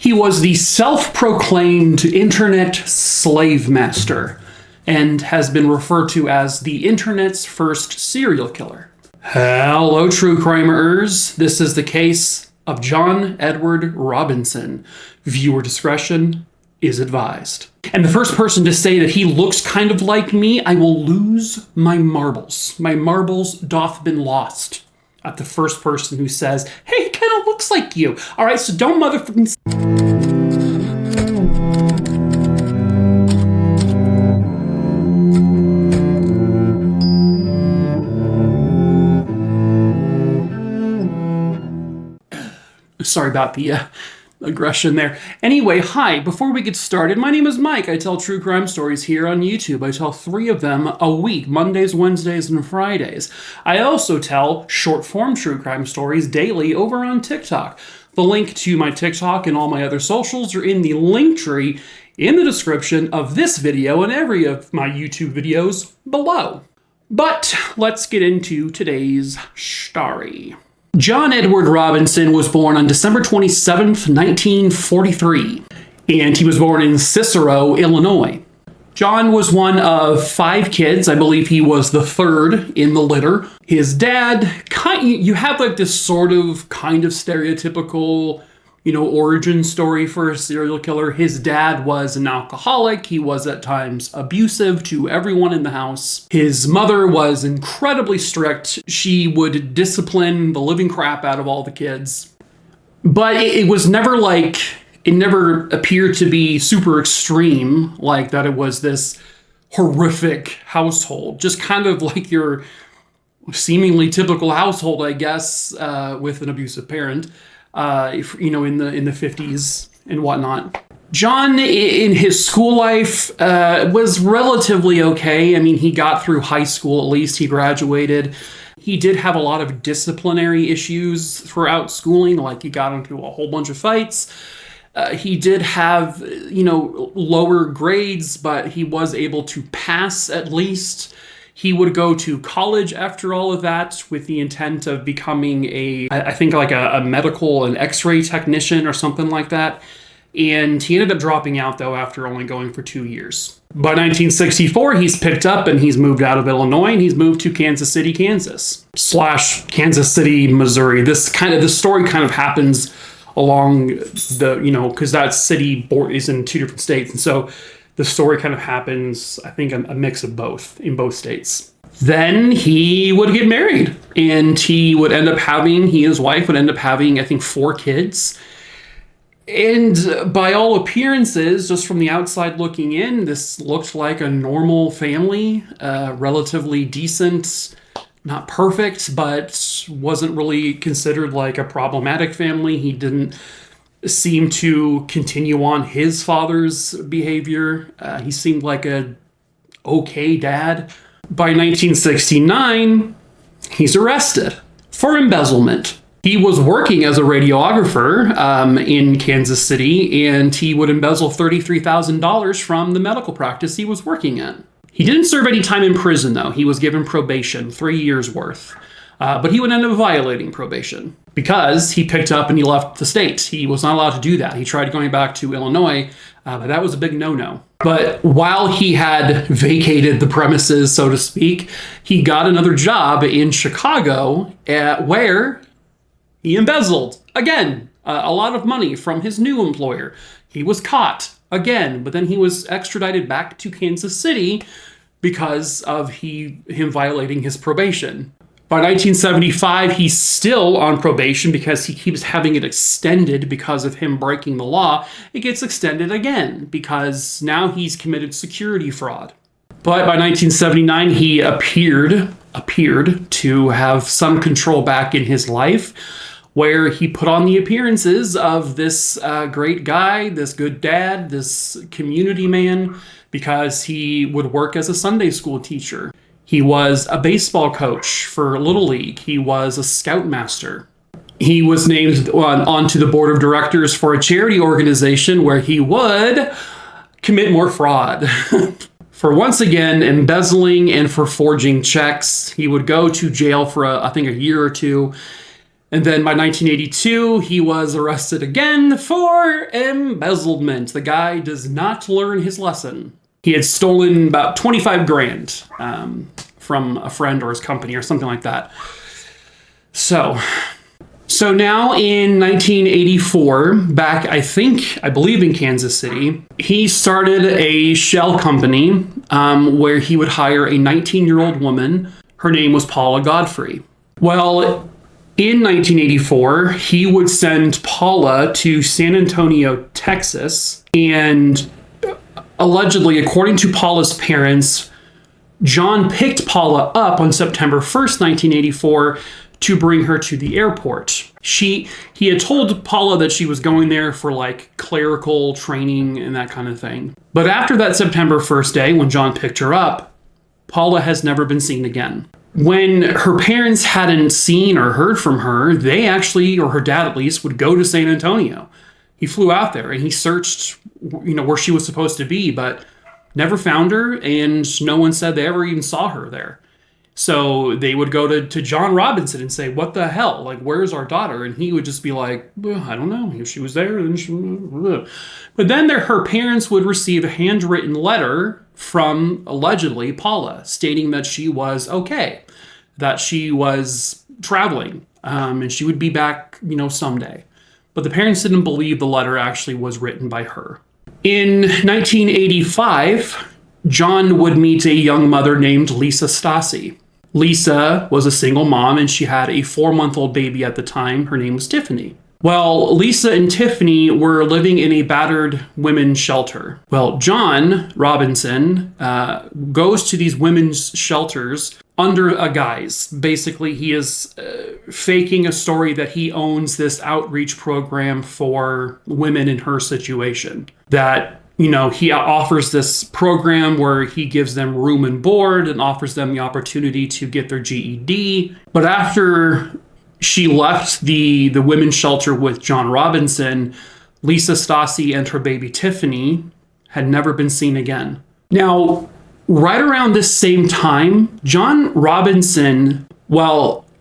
He was the self-proclaimed internet slave master and has been referred to as the internet's first serial killer. Hello, true crimerers. This is the case of John Edward Robinson. Viewer discretion is advised. And the first person to say that he looks kind of like me, I will lose my marbles. My marbles doth been lost. At the first person who says, hey, he kind of looks like you. All right, so don't motherfucking... Sorry about the aggression there. Anyway, hi. Before we get started, my name is Mike. I tell true crime stories here on YouTube. I tell 3 of them a week, Mondays, Wednesdays, and Fridays. I also tell short-form true crime stories daily over on TikTok. The link to my TikTok and all my other socials are in the link tree in the description of this video and every of my YouTube videos below. But let's get into today's story. John Edward Robinson was born on December 27th, 1943, and he was born in Cicero, Illinois. John was one of 5 kids. I believe he was the 3rd in the litter. His dad, you have like this sort of kind of stereotypical, origin story for a serial killer. His dad was an alcoholic. He was at times abusive to everyone in the house. His mother was incredibly strict. She would discipline the living crap out of all the kids. But it was never like, it never appeared to be super extreme, like that it was this horrific household. Just kind of like your seemingly typical household, I guess, with an abusive parent. In the 50s and whatnot. John, in his school life, was relatively okay. I mean, he got through high school, at least he graduated. He did have a lot of disciplinary issues throughout schooling, like he got into a whole bunch of fights. He did have, lower grades, but he was able to pass at least. He would go to college after all of that with the intent of becoming a medical, an x-ray technician or something like that. And he ended up dropping out, though, after only going for 2 years. By 1964, he's picked up and he's moved out of Illinois and he's moved to Kansas City, Kansas / Kansas City, Missouri. This story kind of happens along because that city is in 2 different states. And so the story kind of happens, I think, a mix of both in both states. Then he would get married, and he and his wife would end up having, I think, 4 kids. And by all appearances, just from the outside looking in, this looked like a normal family, relatively decent, not perfect, but wasn't really considered like a problematic family. He didn't seem to continue on his father's behavior. He seemed like a okay dad. By 1969, he's arrested for embezzlement. He was working as a radiographer in Kansas City, and he would embezzle $33,000 from the medical practice he was working in. He didn't serve any time in prison, though. He was given probation, 3 years worth. But he would end up violating probation because he picked up and he left the state. He was not allowed to do that. He tried going back to Illinois, but that was a big no-no. But while he had vacated the premises, so to speak, he got another job in Chicago where he embezzled, again, a lot of money from his new employer. He was caught again, but then he was extradited back to Kansas City because of him violating his probation. By 1975, he's still on probation because he keeps having it extended because of him breaking the law. It gets extended again because now he's committed security fraud. But by 1979, he appeared to have some control back in his life, where he put on the appearances of this great guy, this good dad, this community man, because he would work as a Sunday school teacher. He was a baseball coach for Little League. He was a scoutmaster. He was named onto the board of directors for a charity organization where he would commit more fraud. For once again embezzling and for forging checks. He would go to jail for I think a year or two. And then by 1982, he was arrested again for embezzlement. The guy does not learn his lesson. He had stolen about 25 grand from a friend or his company or something like that. So now in 1984, back, I believe in Kansas City, he started a shell company where he would hire a 19-year-old woman. Her name was Paula Godfrey. Well, in 1984, he would send Paula to San Antonio, Texas, and allegedly, according to Paula's parents, John picked Paula up on September 1st, 1984, to bring her to the airport. He had told Paula that she was going there for like clerical training and that kind of thing. But after that September 1st day, when John picked her up, Paula has never been seen again. When her parents hadn't seen or heard from her, they actually, or her dad at least, would go to San Antonio. He flew out there and he searched, where she was supposed to be, but never found her, and no one said they ever even saw her there. So they would go to John Robinson and say, "What the hell? Like, where's our daughter?" And he would just be like, "Well, I don't know. If she was there, then she..." But then her parents would receive a handwritten letter from, allegedly, Paula, stating that she was okay, that she was traveling, and she would be back, someday. But the parents didn't believe the letter actually was written by her. In 1985, John would meet a young mother named Lisa Stassi. Lisa was a single mom, and she had a 4-month-old baby at the time. Her name was Tiffany. Well, Lisa and Tiffany were living in a battered women's shelter. Well, John Robinson goes to these women's shelters under a guise. Basically, he is faking a story that he owns this outreach program for women in her situation. That, he offers this program where he gives them room and board and offers them the opportunity to get their GED. But after she left the women's shelter with John Robinson, Lisa Stassi and her baby Tiffany had never been seen again. Now, right around this same time, John Robinson,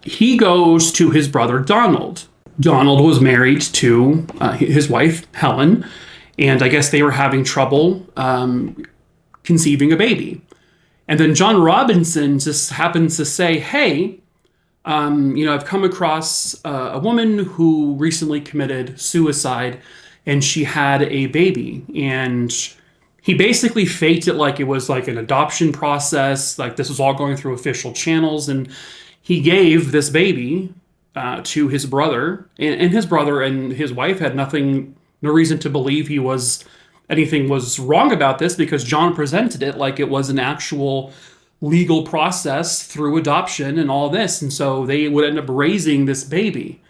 he goes to his brother Donald. Donald was married to his wife, Helen, and I guess they were having trouble conceiving a baby. And then John Robinson just happens to say, "Hey, I've come across a woman who recently committed suicide, and she had a baby." And he basically faked it like it was like an adoption process, like this was all going through official channels. And he gave this baby to his brother, and his brother and his wife had no reason to believe anything was wrong about this, because John presented it like it was an actual legal process through adoption and all this. And so they would end up raising this baby.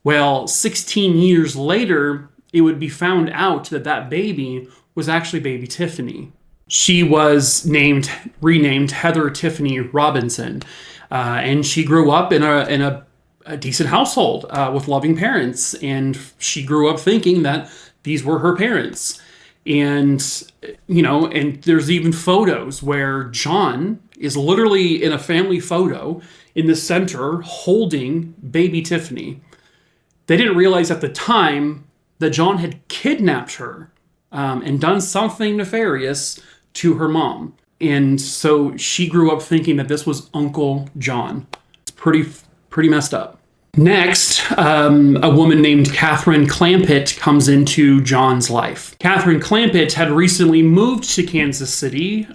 Well, 16 years later, it would be found out that baby was actually baby Tiffany. She was renamed Heather Tiffany Robinson. And she grew up in a decent household with loving parents. And she grew up thinking that these were her parents. And, and there's even photos where John is literally in a family photo in the center holding baby Tiffany. They didn't realize at the time that John had kidnapped her and done something nefarious to her mom. And so she grew up thinking that this was Uncle John. It's pretty messed up. Next, a woman named Catherine Clampett comes into John's life. Catherine Clampett had recently moved to Kansas City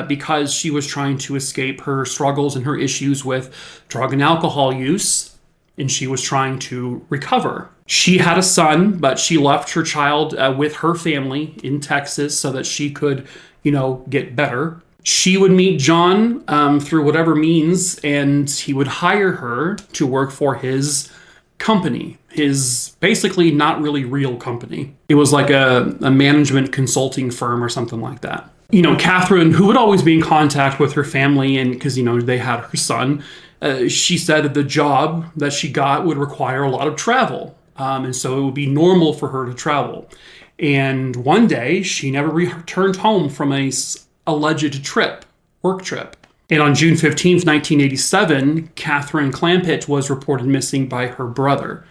because she was trying to escape her struggles and her issues with drug and alcohol use, and she was trying to recover. She had a son, but she left her child with her family in Texas so that she could, get better. She would meet John through whatever means, and he would hire her to work for his company, his basically not really real company. It was like a management consulting firm or something like that. Catherine, who would always be in contact with her family, and because, they had her son, she said that the job that she got would require a lot of travel. And so it would be normal for her to travel. And one day, she never returned home from a alleged work trip. And on June 15th, 1987, Catherine Clampett was reported missing by her brother.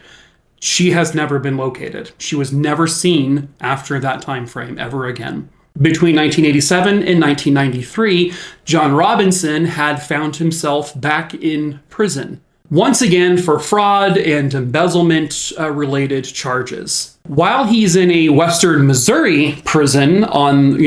She has never been located. She was never seen after that time frame ever again. Between 1987 and 1993, John Robinson had found himself back in prison, once again for fraud and embezzlement related charges. While he's in a Western Missouri prison on,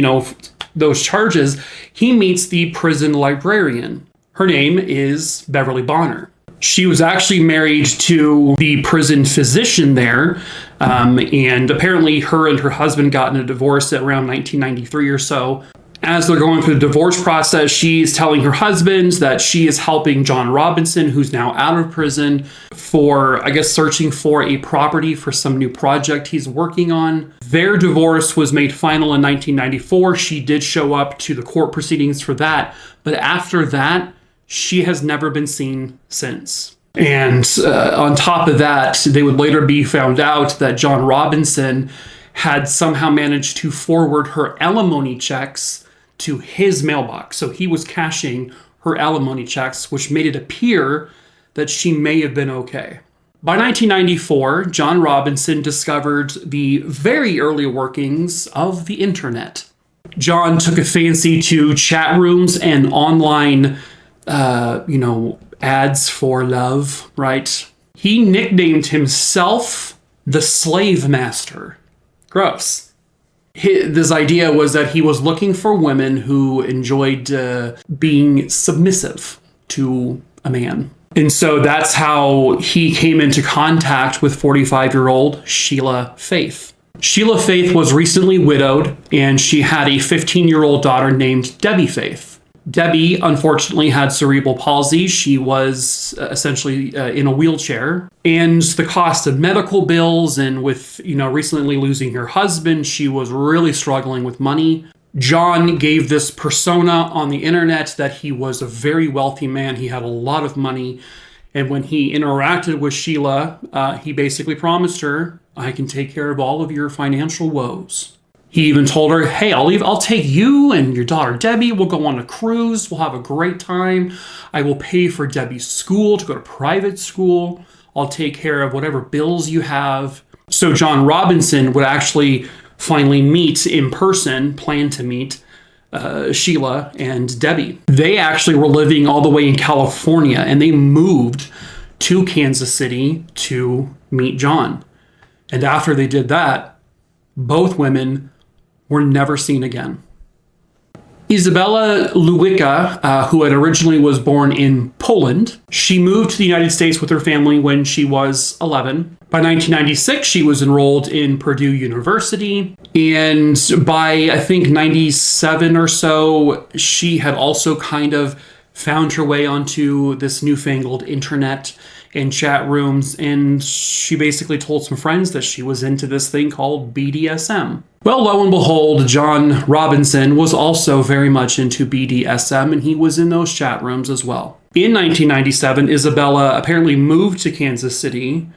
those charges, he meets the prison librarian. Her name is Beverly Bonner. She was actually married to the prison physician there, and apparently her and her husband got in a divorce at around 1993 or so. As they're going through the divorce process, she's telling her husband that she is helping John Robinson, who's now out of prison, for, searching for a property for some new project he's working on. Their divorce was made final in 1994. She did show up to the court proceedings for that, but after that, she has never been seen since. And on top of that, they would later be found out that John Robinson had somehow managed to forward her alimony checks to his mailbox. So he was cashing her alimony checks, which made it appear that she may have been okay. By 1994, John Robinson discovered the very early workings of the internet. John took a fancy to chat rooms and online ads for love, right? He nicknamed himself the Slave Master. Gross. This idea was that he was looking for women who enjoyed being submissive to a man. And so that's how he came into contact with 45-year-old Sheila Faith. Sheila Faith was recently widowed, and she had a 15-year-old daughter named Debbie Faith. Debbie, unfortunately, had cerebral palsy. She was essentially in a wheelchair. And the cost of medical bills, and with, recently losing her husband, she was really struggling with money. John gave this persona on the internet that he was a very wealthy man. He had a lot of money. And when he interacted with Sheila, he basically promised her, I can take care of all of your financial woes. He even told her, hey, I'll take you and your daughter Debbie. We'll go on a cruise. We'll have a great time. I will pay for Debbie's school to go to private school. I'll take care of whatever bills you have. So John Robinson would actually finally plan to meet Sheila and Debbie. They actually were living all the way in California, and they moved to Kansas City to meet John. And after they did that, both women were never seen again. Izabela Lewicka, who had originally was born in Poland, she moved to the United States with her family when she was 11. By 1996, she was enrolled in Purdue University. And by, 97 or so, she had also kind of found her way onto this newfangled internet and chat rooms, and she basically told some friends that she was into this thing called BDSM. Well, lo and behold, John Robinson was also very much into BDSM, and he was in those chat rooms as well. In 1997, Izabela apparently moved to Kansas City,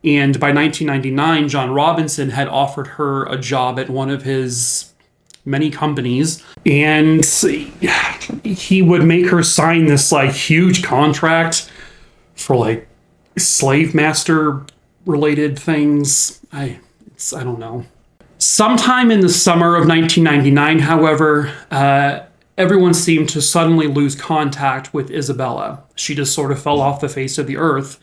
and by 1999, John Robinson had offered her a job at one of his many companies, and he would make her sign this huge contract for slave master related things. I don't know. Sometime in the summer of 1999, however, everyone seemed to suddenly lose contact with Izabela. She just sort of fell off the face of the earth.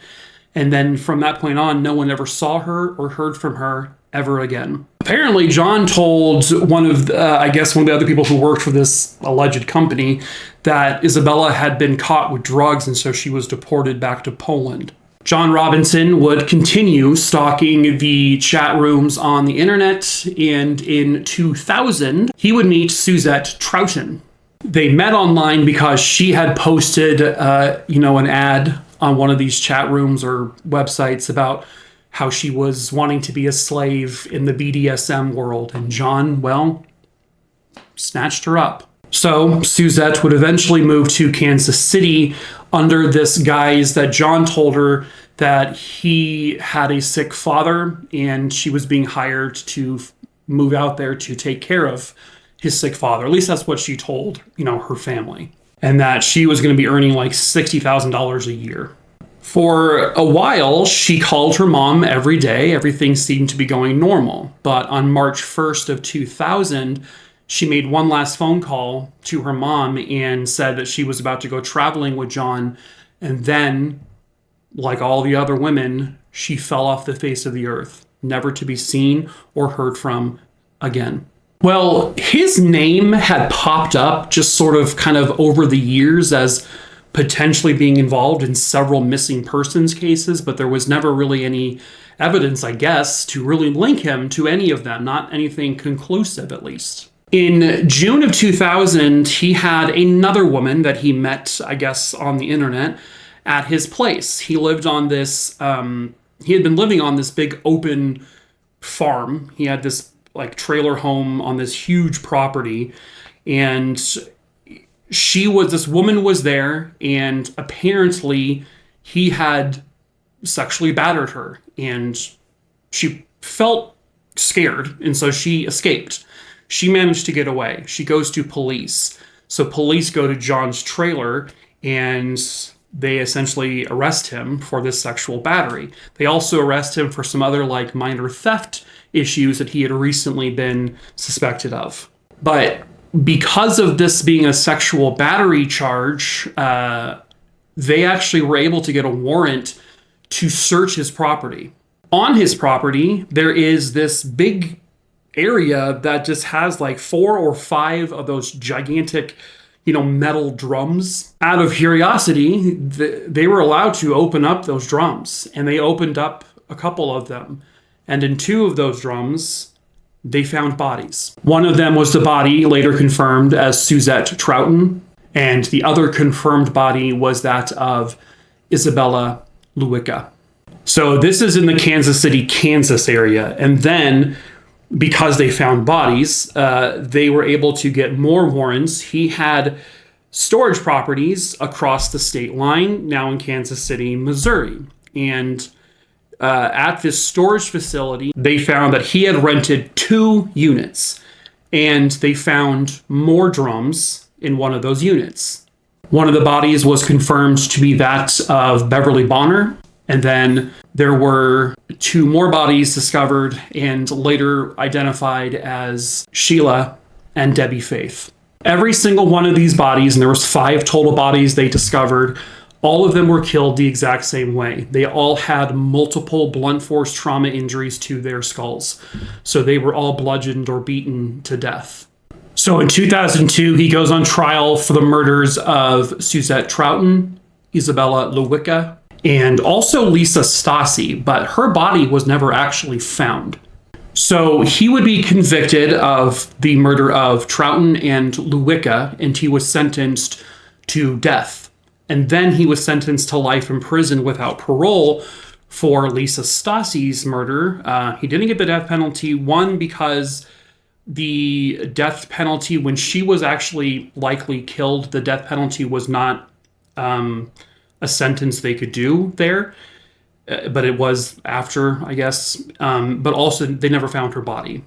And then from that point on, no one ever saw her or heard from her ever again. Apparently, John told one of the other people who worked for this alleged company that Izabela had been caught with drugs, and so she was deported back to Poland. John Robinson would continue stalking the chat rooms on the internet, and in 2000, he would meet Suzette Troughton. They met online because she had posted, an ad on one of these chat rooms or websites about how she was wanting to be a slave in the BDSM world, and John, snatched her up. So Suzette would eventually move to Kansas City under this guise that John told her that he had a sick father, and she was being hired to move out there to take care of his sick father. At least that's what she told, her family. and that she was going to be earning like $60,000 a year. For a while, she called her mom every day. Everything seemed to be going normal. But on March 1st of 2000, she made one last phone call to her mom and said that she was about to go traveling with John. And then, like all the other women, she fell off the face of the earth, never to be seen or heard from again. Well, his name had popped up just sort of kind of over the years as potentially being involved in several missing persons cases, but there was never really any evidence, I guess, to really link him to any of them, not anything conclusive at least. In June of 2000, he had another woman that he met, I guess, on the internet at his place. He lived on this, he had been living on this big open farm. He had this like trailer home on this huge property, and this woman was there, and apparently he had sexually battered her, and she felt scared, and so she escaped. She managed to get away. She goes to police. So police go to John's trailer, and they essentially arrest him for this sexual battery. They also arrest him for some other like minor theft issues that he had recently been suspected of. But because of this being a sexual battery charge, they actually were able to get a warrant to search his property. On his property, there is this big area that just has like 4 or 5 of those gigantic, metal drums. Out of curiosity, they were allowed to open up those drums, and they opened up a couple of them. And in 2 of those drums, they found bodies. One of them was the body later confirmed as Suzette Troughton, and the other confirmed body was that of Isabella Lewicka. So this is in the Kansas City, Kansas area. And then, because they found bodies, they were able to get more warrants. He had storage properties across the state line, now in Kansas City, Missouri. And at this storage facility, they found that he had rented 2 units, and they found more drums in one of those units. One of the bodies was confirmed to be that of Beverly Bonner, and then there were 2 more bodies discovered and later identified as Sheila and Debbie Faith. Every single one of these bodies, and there was 5 total bodies they discovered, all of them were killed the exact same way. They all had multiple blunt force trauma injuries to their skulls. So they were all bludgeoned or beaten to death. So in 2002, he goes on trial for the murders of Suzette Troughton, Isabella Lewicka, and also Lisa Stassi, but her body was never actually found. So he would be convicted of the murder of Troughton and Lewicka, and he was sentenced to death. And then he was sentenced to life in prison without parole for Lisa Stassi's murder. He didn't get the death penalty, one, because the death penalty, when she was actually likely killed, the death penalty was not a sentence they could do there. But it was after, I guess. But also, they never found her body.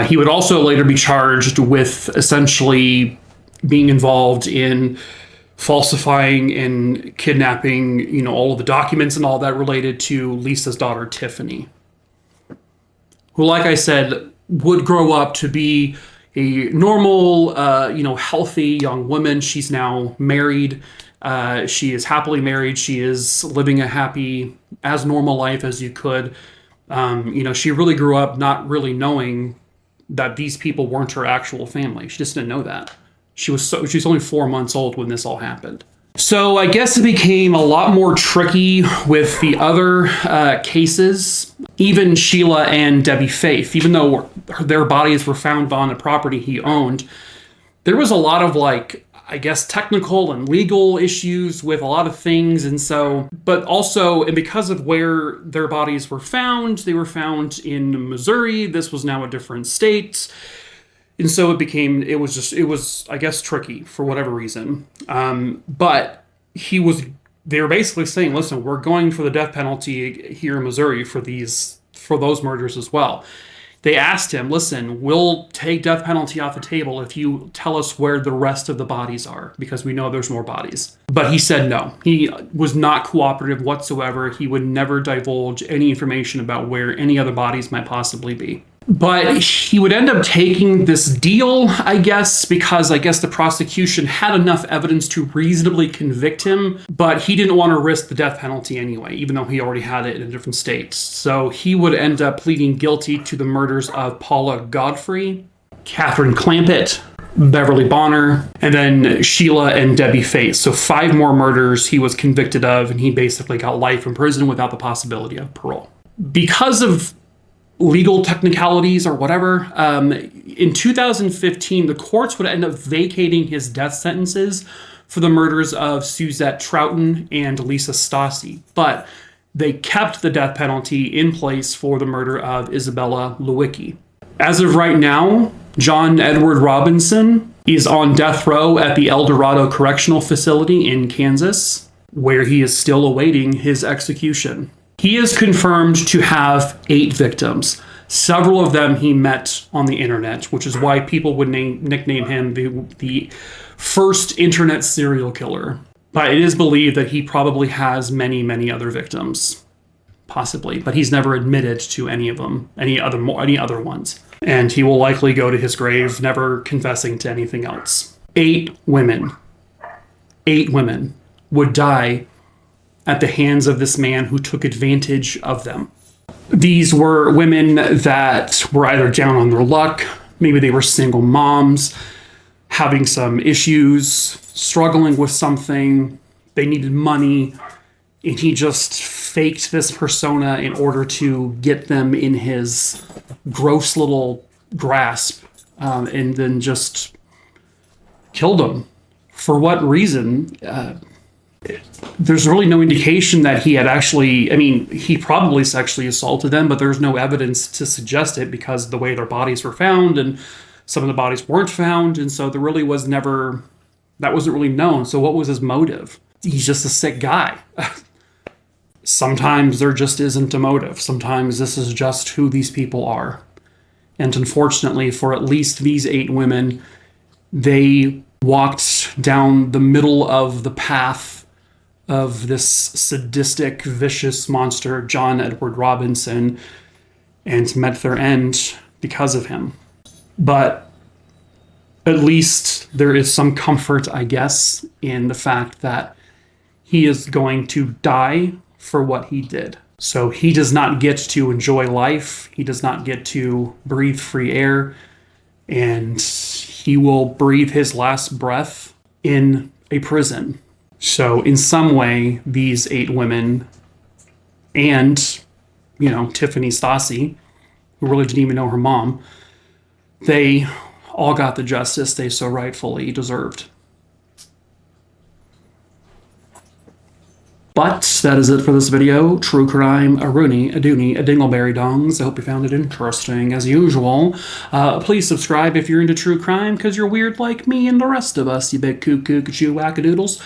He would also later be charged with essentially being involved in falsifying and kidnapping, all of the documents and all that related to Lisa's daughter, Tiffany, who, like I said, would grow up to be a normal, healthy young woman. She's now married. She is happily married. She is living a happy, as normal life as you could. She really grew up not really knowing that these people weren't her actual family. She just didn't know that. She was only 4 months old when this all happened. So I guess it became a lot more tricky with the other cases. Even Sheila and Debbie Faith, even though their bodies were found on a property he owned, there was a lot of technical and legal issues with a lot of things. And because of where their bodies were found, they were found in Missouri. This was now a different state. And so it was, I guess, tricky for whatever reason. But they were basically saying, listen, we're going for the death penalty here in Missouri for those murders as well. They asked him, listen, we'll take death penalty off the table if you tell us where the rest of the bodies are, because we know there's more bodies. But he said no. He was not cooperative whatsoever. He would never divulge any information about where any other bodies might possibly be. But he would end up taking this deal, I guess, because I guess the prosecution had enough evidence to reasonably convict him, but he didn't want to risk the death penalty anyway, even though he already had it in a different state. So he would end up pleading guilty to the murders of Paula Godfrey, Catherine Clampett, Beverly Bonner, and then Sheila and Debbie Faith. So 5 more murders he was convicted of, and he basically got life in prison without the possibility of parole. Because of legal technicalities or whatever, in 2015, the courts would end up vacating his death sentences for the murders of Suzette Troughton and Lisa Stassi, but they kept the death penalty in place for the murder of Isabella Lewicki. As of right now, John Edward Robinson is on death row at the El Dorado Correctional Facility in Kansas, where he is still awaiting his execution. He is confirmed to have 8 victims. Several of them he met on the internet, which is why people would nickname him the first internet serial killer. But it is believed that he probably has many, many other victims, possibly. But he's never admitted to any of them, any other ones. And he will likely go to his grave never confessing to anything else. 8 women. 8 women would die at the hands of this man who took advantage of them. These were women that were either down on their luck, maybe they were single moms, having some issues, struggling with something, they needed money, and he just faked this persona in order to get them in his gross little grasp, and then just killed them. For what reason? There's really no indication that he had actually, I mean, he probably sexually assaulted them, but there's no evidence to suggest it because the way their bodies were found and some of the bodies weren't found. And so there really was never, that wasn't really known. So what was his motive? He's just a sick guy. Sometimes there just isn't a motive. Sometimes this is just who these people are. And unfortunately, for at least these 8 women, they walked down the middle of the path of this sadistic, vicious monster, John Edward Robinson, and met their end because of him. But at least there is some comfort, I guess, in the fact that he is going to die for what he did. So he does not get to enjoy life. He does not get to breathe free air. And he will breathe his last breath in a prison. So in some way, these 8 women and, Tiffany Stassi, who really didn't even know her mom, they all got the justice they so rightfully deserved. But that is it for this video. True crime, a Rooney, a Dooney, a Dingleberry Dongs. I hope you found it interesting as usual. Please subscribe if you're into true crime because you're weird like me and the rest of us, you big cuckoo, wackadoodles.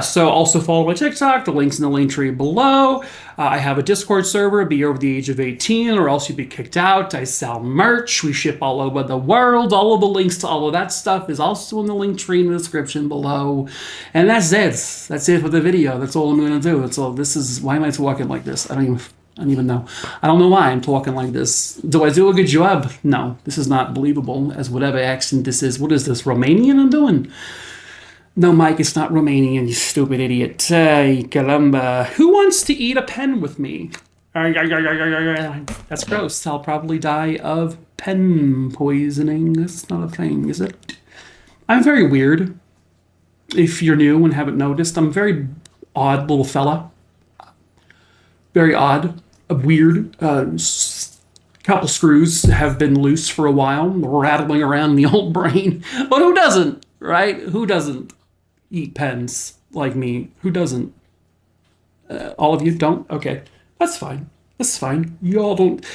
So also follow my TikTok. The link's in the link tree below. I have a Discord server. Be over the age of 18 or else you'd be kicked out. I sell merch. We ship all over the world. All of the links to all of that stuff is also in the link tree in the description below. And that's it. That's it for the video. That's all I'm going to do. That's all. This is, why am I talking like this? I don't even know. I don't know why I'm talking like this. Do I do a good job? No, this is not believable as whatever accent this is. What is this, Romanian I'm doing? No, Mike, it's not Romanian, you stupid idiot. Hey, caramba. Who wants to eat a pen with me? That's gross. I'll probably die of pen poisoning. That's not a thing, is it? I'm very weird. If you're new and haven't noticed, I'm a very odd little fella. Very odd. Weird. Couple screws have been loose for a while, rattling around the old brain. But who doesn't, right? Who doesn't eat pens like me? Who doesn't? All of you don't? Okay. That's fine. That's fine. You all don't.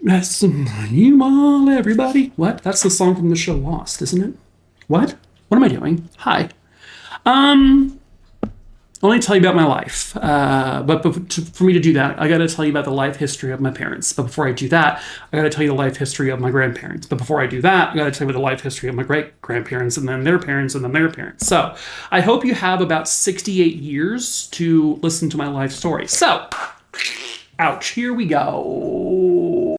That's you all, everybody. What? That's the song from the show Lost, isn't it? What? What am I doing? Hi. Let me tell you about my life. For me to do that, I got to tell you about the life history of my parents. But before I do that, I got to tell you the life history of my grandparents. But before I do that, I got to tell you about the life history of my great-grandparents and then their parents and then their parents. So I hope you have about 68 years to listen to my life story. So, ouch, here we go.